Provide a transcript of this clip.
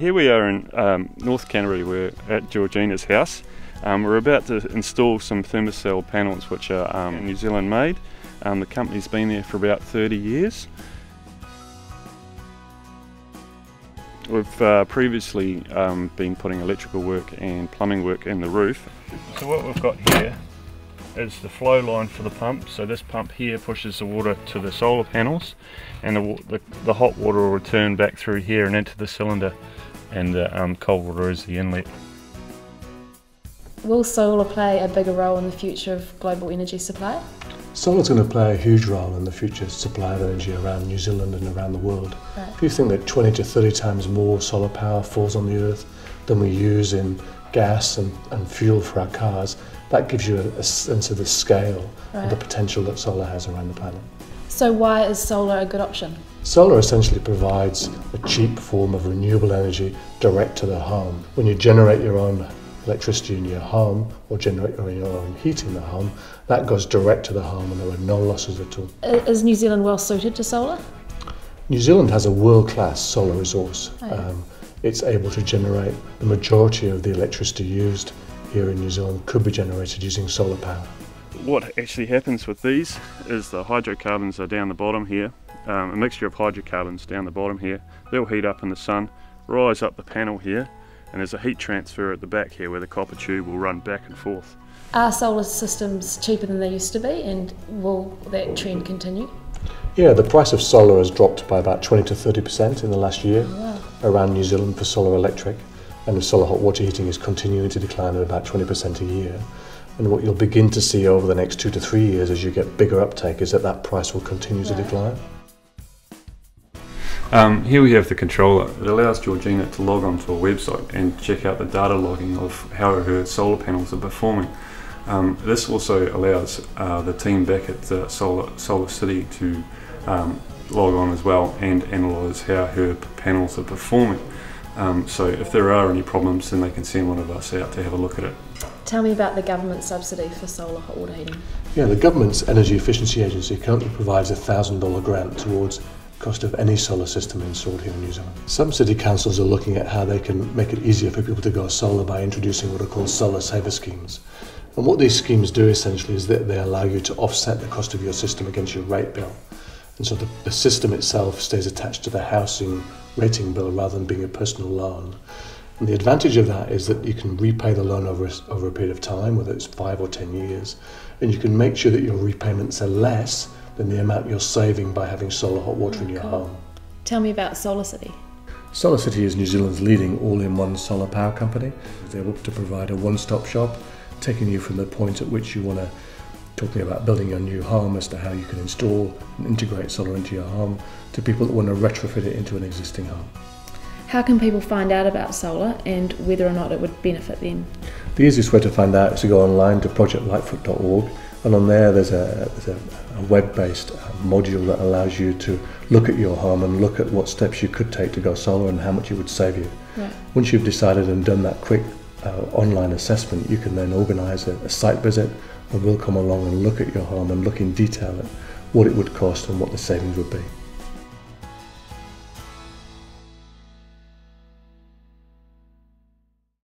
Here we are in North Canterbury. We're at Georgina's house. We're about to install some thermocell panels which are New Zealand made. The company's been there for about 30 years. We've previously been putting electrical work and plumbing work in the roof. So what we've got here is the flow line for the pump. So this pump here pushes the water to the solar panels, and the hot water will return back through here and into the cylinder, and the cold water is the inlet. Will solar play a bigger role in the future of global energy supply? Solar's going to play a huge role in the future supply of energy around New Zealand and around the world. Right. If you think that 20 to 30 times more solar power falls on the earth than we use in gas and fuel for our cars, that gives you a sense of the scale Right. and the potential that solar has around the planet. So why is solar a good option? Solar essentially provides a cheap form of renewable energy direct to the home. When you generate your own electricity in your home or generate your own heat in the home, that goes direct to the home and there are no losses at all. Is New Zealand well suited to solar? New Zealand has a world-class solar resource. Oh, yeah. It's able to generate the majority of the electricity used here in New Zealand could be generated using solar power. What actually happens with these is the hydrocarbons are down the bottom here, a mixture of hydrocarbons down the bottom here. They'll heat up in the sun, rise up the panel here, and there's a heat transfer at the back here where the copper tube will run back and forth. Are solar systems cheaper than they used to be, and will that trend continue? Yeah, the price of solar has dropped by about 20 to 30% in the last year. Wow. Around New Zealand for solar electric, and the solar hot water heating is continuing to decline at about 20% a year. And what you'll begin to see over the next 2 to 3 years as you get bigger uptake is that price will continue to decline. Here we have the controller. It allows Georgina to log onto a website and check out the data logging of how her solar panels are performing. This also allows the team back at SolarCity to log on as well and analyse how her panels are performing. So if there are any problems, then they can send one of us out to have a look at it. Tell me about the government subsidy for solar hot water heating. Yeah, the government's Energy Efficiency Agency currently provides a $1,000 grant towards the cost of any solar system installed here in New Zealand. Some city councils are looking at how they can make it easier for people to go solar by introducing what are called solar saver schemes. And what these schemes do essentially is that they allow you to offset the cost of your system against your rate bill. And so the system itself stays attached to the housing rating bill rather than being a personal loan. And the advantage of that is that you can repay the loan over a period of time, whether it's 5 or 10 years, and you can make sure that your repayments are less than the amount you're saving by having solar hot water in your home. Tell me about SolarCity. SolarCity is New Zealand's leading all-in-one solar power company. They're able to provide a one-stop shop, taking you from the point at which you want to talking about building your new home as to how you can install and integrate solar into your home, to people that want to retrofit it into an existing home. How can people find out about solar and whether or not it would benefit them? The easiest way to find out is to go online to projectlightfoot.org, and on there there's a web-based module that allows you to look at your home and look at what steps you could take to go solar and how much it would save you. Right. Once you've decided and done that quick online assessment, you can then organise a site visit, and we'll come along and look at your home and look in detail at what it would cost and what the savings would be.